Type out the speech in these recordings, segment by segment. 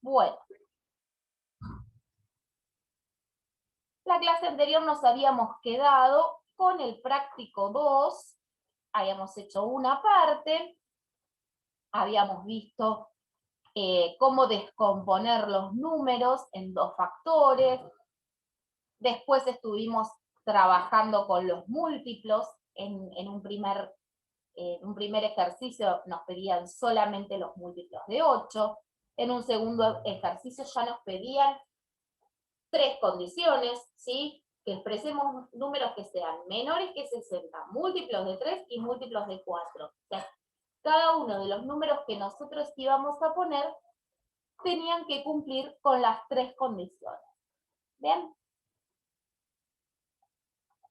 Bueno, la clase anterior nos habíamos quedado con el práctico 2, habíamos hecho una parte, habíamos visto cómo descomponer los números en dos factores, después estuvimos trabajando con los múltiplos, en un primer ejercicio nos pedían solamente los múltiplos de 8, en un segundo ejercicio ya nos pedían 3 condiciones, ¿sí? Que expresemos números que sean menores que 60, múltiplos de 3 y múltiplos de 4. O sea, cada uno de los números que nosotros íbamos a poner tenían que cumplir con las 3 condiciones. ¿Bien?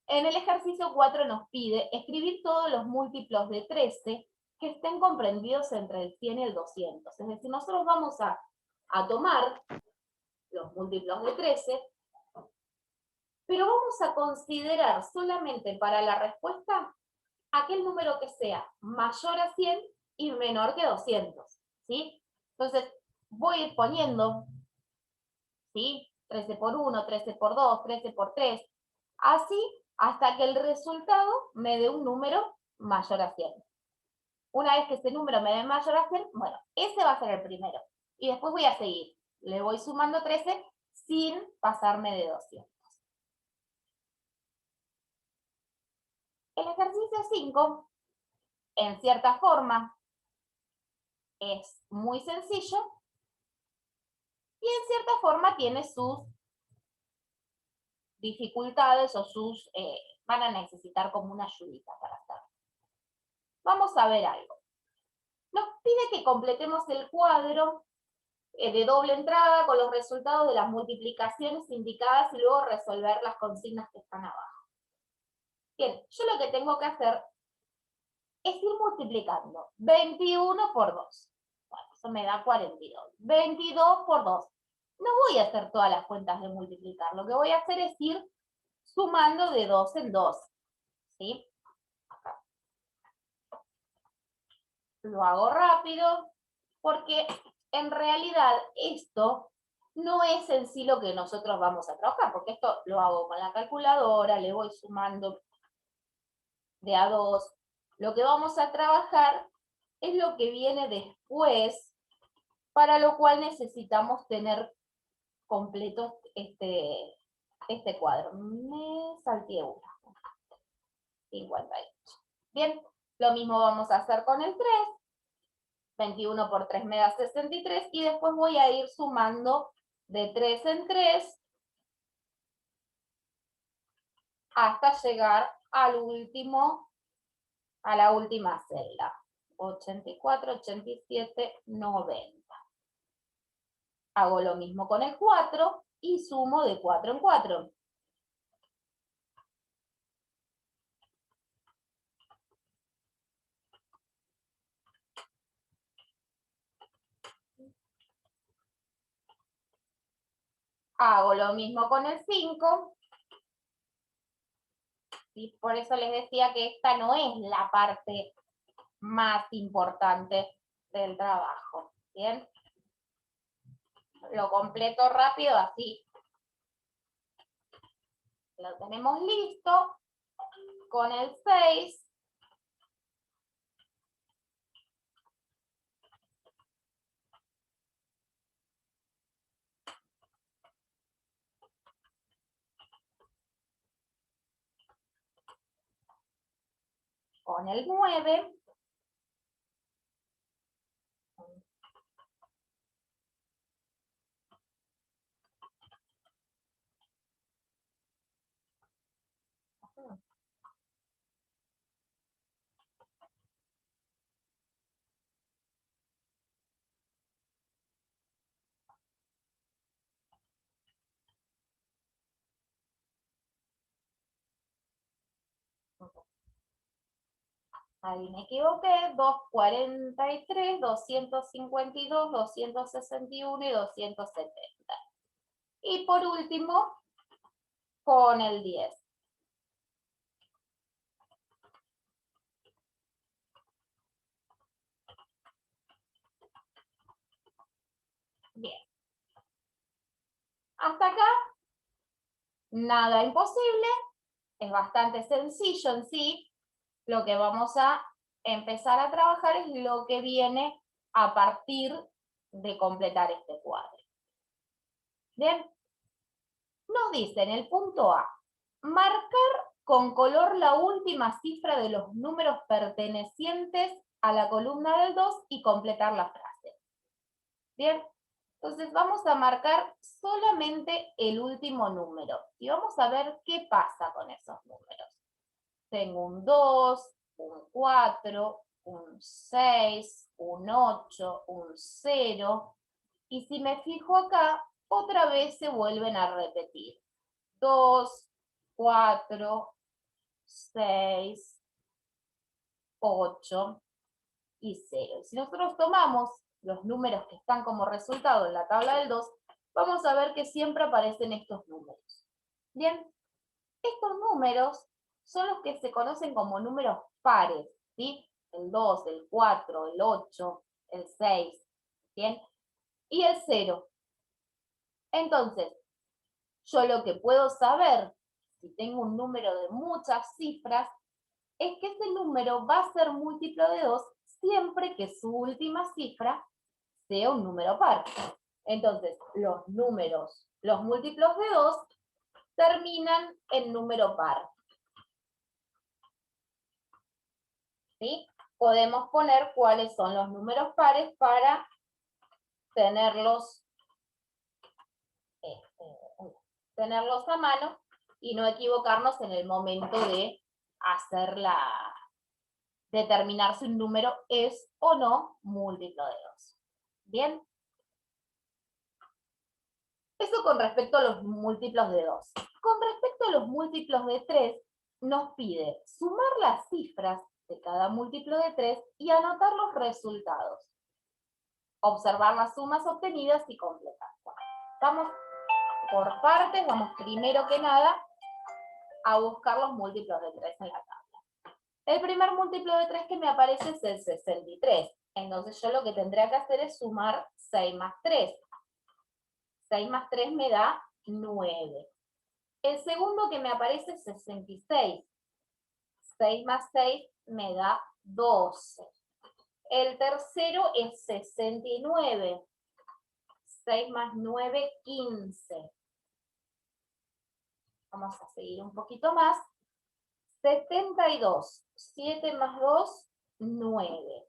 En el ejercicio 4 nos pide escribir todos los múltiplos de 13 que estén comprendidos entre el 100 y el 200. Es decir, nosotros vamos a tomar los múltiplos de 13, pero vamos a considerar solamente para la respuesta aquel número que sea mayor a 100 y menor que 200, ¿sí? Entonces, voy a ir poniendo, ¿sí? 13 por 1, 13 por 2, 13 por 3, así hasta que el resultado me dé un número mayor a 100. Una vez que ese número me dé mayor a 100, bueno, ese va a ser el primero. Y después voy a seguir. Le voy sumando 13 sin pasarme de 200. El ejercicio 5, en cierta forma, es muy sencillo y en cierta forma tiene sus dificultades o van a necesitar como una ayudita para hacerlo. Vamos a ver algo. Nos pide que completemos el cuadro de doble entrada con los resultados de las multiplicaciones indicadas y luego resolver las consignas que están abajo. Bien, yo lo que tengo que hacer es ir multiplicando 21 por 2. Bueno, eso me da 42. 22 por 2. No voy a hacer todas las cuentas de multiplicar. Lo que voy a hacer es ir sumando de 2 en 2. ¿Sí? Acá. Lo hago rápido porque en realidad esto no es en sí lo que nosotros vamos a trabajar, porque esto lo hago con la calculadora, le voy sumando de a 2. Lo que vamos a trabajar es lo que viene después, para lo cual necesitamos tener completo este cuadro. Me salté una. 58. Bien, lo mismo vamos a hacer con el 3. 21 por 3 me da 63 y después voy a ir sumando de 3 en 3 hasta llegar al último, a la última celda. 84, 87, 90. Hago lo mismo con el 4 y sumo de 4 en 4. Hago lo mismo con el 5. Y por eso les decía que esta no es la parte más importante del trabajo. ¿Bien? Lo completo rápido, así lo tenemos listo. Con el 6. Con el 9. Ahí me equivoqué, 243, 252, 261 y 270. Y por último, con el 10. Bien, Hasta acá, nada imposible, es bastante sencillo en sí. Lo que vamos a empezar a trabajar es lo que viene a partir de completar este cuadro. Bien, nos dice en el punto A, marcar con color la última cifra de los números pertenecientes a la columna del 2 y completar la frase. Bien, entonces vamos a marcar solamente el último número y vamos a ver qué pasa con esos números. Tengo un 2, un 4, un 6, un 8, un 0, y si me fijo acá, otra vez se vuelven a repetir. 2, 4, 6, 8 y 0. Si nosotros tomamos los números que están como resultado en la tabla del 2, vamos a ver que siempre aparecen estos números. Bien, estos números son los que se conocen como números pares, ¿sí? El 2, el 4, el 8, el 6, ¿bien? Y el 0. Entonces, yo lo que puedo saber, si tengo un número de muchas cifras, es que ese número va a ser múltiplo de 2 siempre que su última cifra sea un número par. Entonces, los números, los múltiplos de 2, terminan en número par. ¿Sí? Podemos poner cuáles son los números pares para tenerlos, tenerlos a mano y no equivocarnos en el momento de hacer determinar si un número es o no múltiplo de 2. ¿Bien? Eso con respecto a los múltiplos de 2. Con respecto a los múltiplos de 3, nos pide sumar las cifras de cada múltiplo de 3 y anotar los resultados. Observar las sumas obtenidas y completar. Vamos por partes, vamos primero que nada a buscar los múltiplos de 3 en la tabla. El primer múltiplo de 3 que me aparece es el 63. Entonces yo lo que tendría que hacer es sumar 6 más 3. 6 más 3 me da 9. El segundo que me aparece es 66. 6 más 6 me da 12. El tercero es 69. 6 más 9, 15. Vamos a seguir un poquito más. 72. 7 más 2, 9.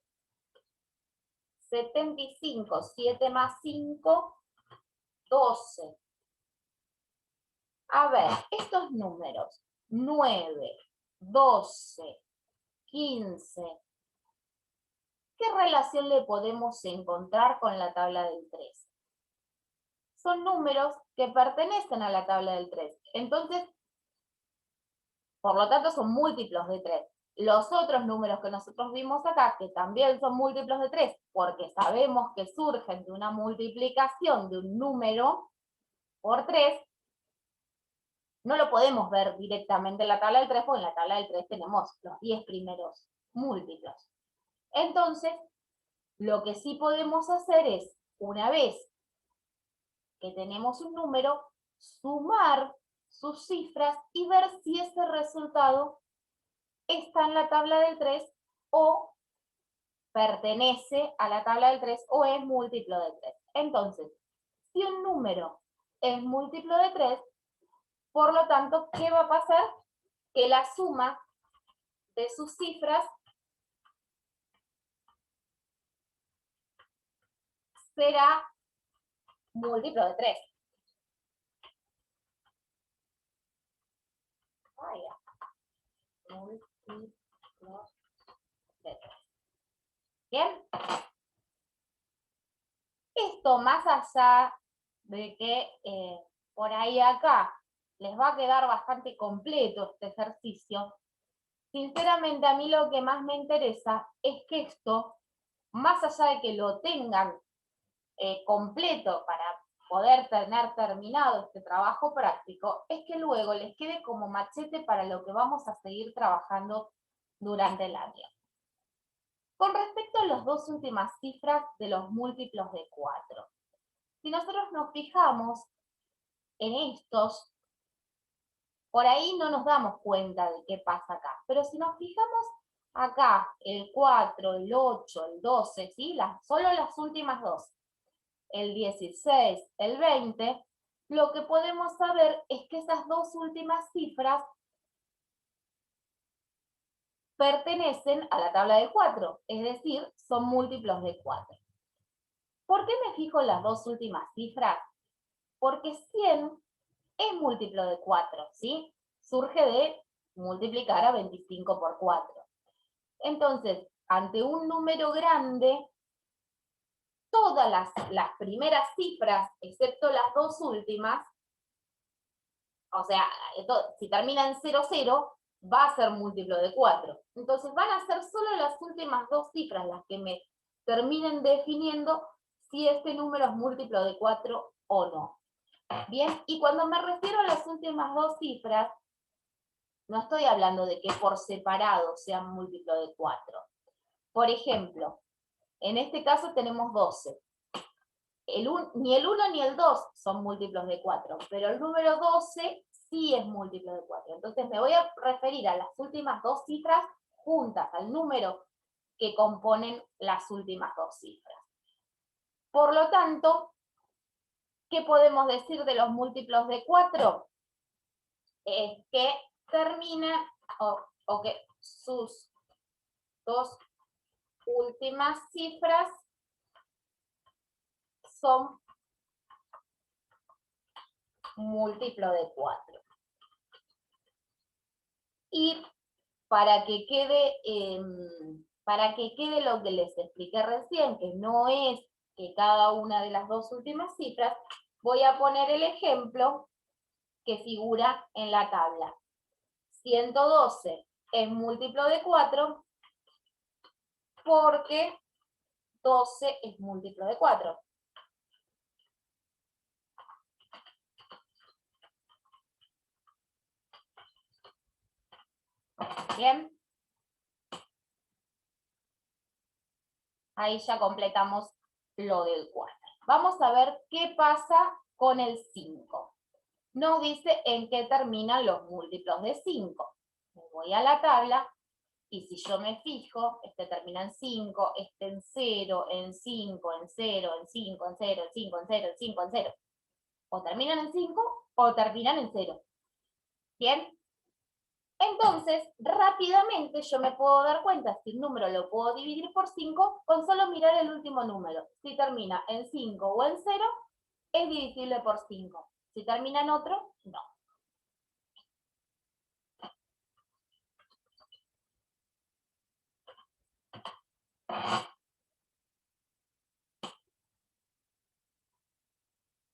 75. 7 más 5, 12. A ver, estos números, 9, 12, 15, ¿qué relación le podemos encontrar con la tabla del 3? Son números que pertenecen a la tabla del 3. Entonces, por lo tanto, son múltiplos de 3. Los otros números que nosotros vimos acá, que también son múltiplos de 3, porque sabemos que surgen de una multiplicación de un número por 3, no lo podemos ver directamente en la tabla del 3, porque en la tabla del 3 tenemos los 10 primeros múltiplos. Entonces, lo que sí podemos hacer es, una vez que tenemos un número, sumar sus cifras y ver si ese resultado está en la tabla del 3 o pertenece a la tabla del 3 o es múltiplo de 3. Entonces, si un número es múltiplo de 3, por lo tanto, ¿qué va a pasar? Que la suma de sus cifras será múltiplo de 3. Múltiplo de 3. ¿Bien? Esto más allá de que por ahí acá les va a quedar bastante completo este ejercicio, sinceramente a mí lo que más me interesa es que esto, más allá de que lo tengan completo para poder tener terminado este trabajo práctico, es que luego les quede como machete para lo que vamos a seguir trabajando durante el año. Con respecto a las dos últimas cifras de los múltiplos de 4, si nosotros nos fijamos, en estos, por ahí no nos damos cuenta de qué pasa acá. Pero si nos fijamos acá, el 4, el 8, el 12, ¿sí? Solo las últimas dos, el 16, el 20, lo que podemos saber es que esas dos últimas cifras pertenecen a la tabla de 4, es decir, son múltiplos de 4. ¿Por qué me fijo en las dos últimas cifras? Porque 100 es múltiplo de 4, ¿sí? Surge de multiplicar a 25 por 4. Entonces, ante un número grande, todas las primeras cifras, excepto las dos últimas, o sea, si termina en 0, 0, va a ser múltiplo de 4. Entonces van a ser solo las últimas dos cifras las que me terminen definiendo si este número es múltiplo de 4 o no. Bien, y cuando me refiero a las últimas dos cifras, no estoy hablando de que por separado sean múltiplo de 4. Por ejemplo, en este caso tenemos 12. Ni el 1 ni el 2 son múltiplos de 4, pero el número 12 sí es múltiplo de 4. Entonces me voy a referir a las últimas dos cifras juntas, al número que componen las últimas dos cifras. Por lo tanto, ¿qué podemos decir de los múltiplos de 4? Es que termina, o que sus dos últimas cifras son múltiplo de 4. Y para que quede lo que les expliqué recién, que no es que cada una de las dos últimas cifras, voy a poner el ejemplo que figura en la tabla. 112 es múltiplo de 4 porque 12 es múltiplo de 4. Bien. Ahí ya completamos lo del 4. Vamos a ver qué pasa con el 5. Nos dice en qué terminan los múltiplos de 5. Me voy a la tabla y si yo me fijo, este termina en 5, este en 0, en 5, en 0, en 5, en 0, en 5, en 0, en 5, en 0. O terminan en 5 o terminan en 0. ¿Bien? Entonces, rápidamente yo me puedo dar cuenta si el número lo puedo dividir por 5 con solo mirar el último número. Si termina en 5 o en 0, es divisible por 5. Si termina en otro, no.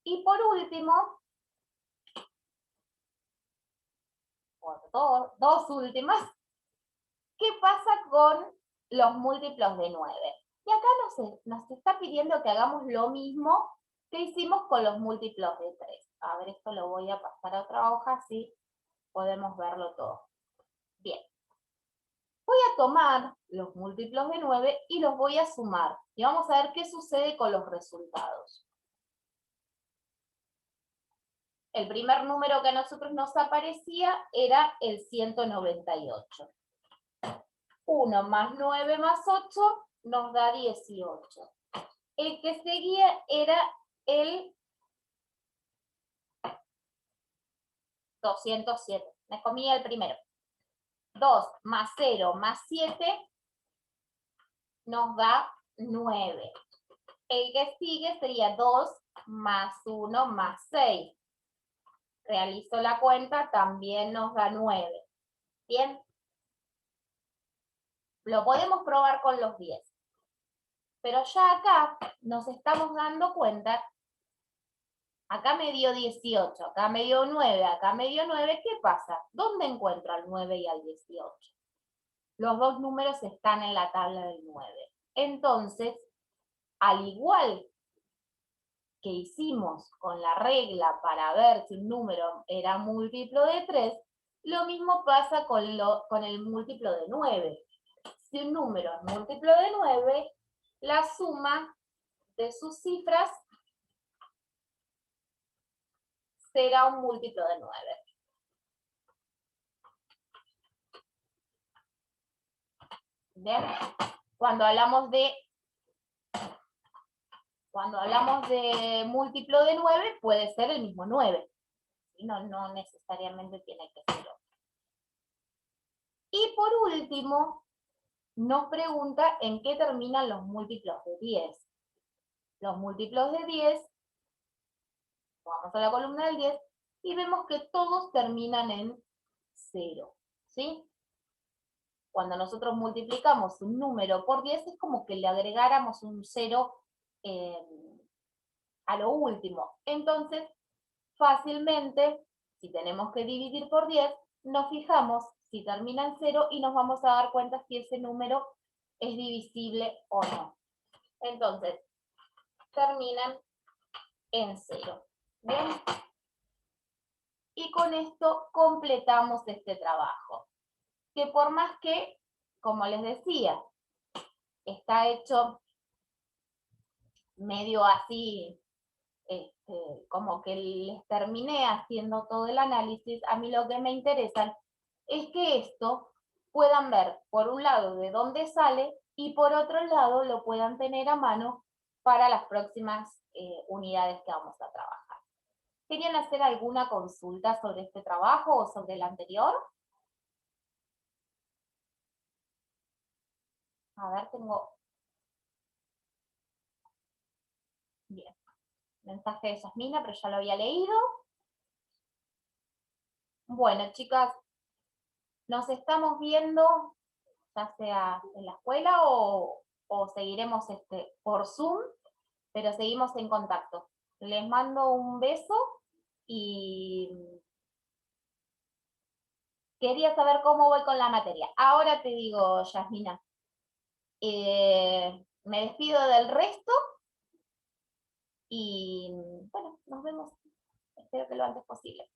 Y por último, dos últimas, ¿qué pasa con los múltiplos de 9? Y acá nos está pidiendo que hagamos lo mismo que hicimos con los múltiplos de 3. A ver, esto lo voy a pasar a otra hoja, así podemos verlo todo. Bien. Voy a tomar los múltiplos de 9 y los voy a sumar. Y vamos a ver qué sucede con los resultados. El primer número que a nosotros nos aparecía era el 198. 1 más 9 más 8 nos da 18. El que seguía era el 207. Me comía el primero. 2 más 0 más 7 nos da 9. El que sigue sería 2 más 1 más 6. Realizo la cuenta, también nos da 9. Bien. Lo podemos probar con los 10. Pero ya acá nos estamos dando cuenta, acá me dio 18, acá me dio 9, acá me dio 9. ¿Qué pasa? ¿Dónde encuentro al 9 y al 18? Los dos números están en la tabla del 9. Entonces, al igual que hicimos con la regla para ver si un número era múltiplo de 3, lo mismo pasa con el múltiplo de 9. Si un número es múltiplo de 9, la suma de sus cifras será un múltiplo de 9. Bien, cuando hablamos de múltiplo de 9, puede ser el mismo 9. No necesariamente tiene que ser otro. Y por último, nos pregunta en qué terminan los múltiplos de 10. Los múltiplos de 10, vamos a la columna del 10, y vemos que todos terminan en 0, ¿sí? Cuando nosotros multiplicamos un número por 10, es como que le agregáramos un 0 a lo último. Entonces, fácilmente, si tenemos que dividir por 10, nos fijamos si termina en 0 y nos vamos a dar cuenta si ese número es divisible o no. Entonces, terminan en 0. ¿Bien? Y con esto completamos este trabajo. Que por más que, como les decía, está hecho medio así, como que les terminé haciendo todo el análisis, a mí lo que me interesa es que esto puedan ver, por un lado, de dónde sale y por otro lado lo puedan tener a mano para las próximas unidades que vamos a trabajar. ¿Querían hacer alguna consulta sobre este trabajo o sobre el anterior? A ver, tengo... Bien. Mensaje de Yasmina, pero ya lo había leído. Bueno, chicas, nos estamos viendo, ya sea en la escuela o seguiremos por Zoom, pero seguimos en contacto. Les mando un beso y quería saber cómo voy con la materia. Ahora te digo, Yasmina, me despido del resto y bueno, nos vemos. Espero que lo antes posible.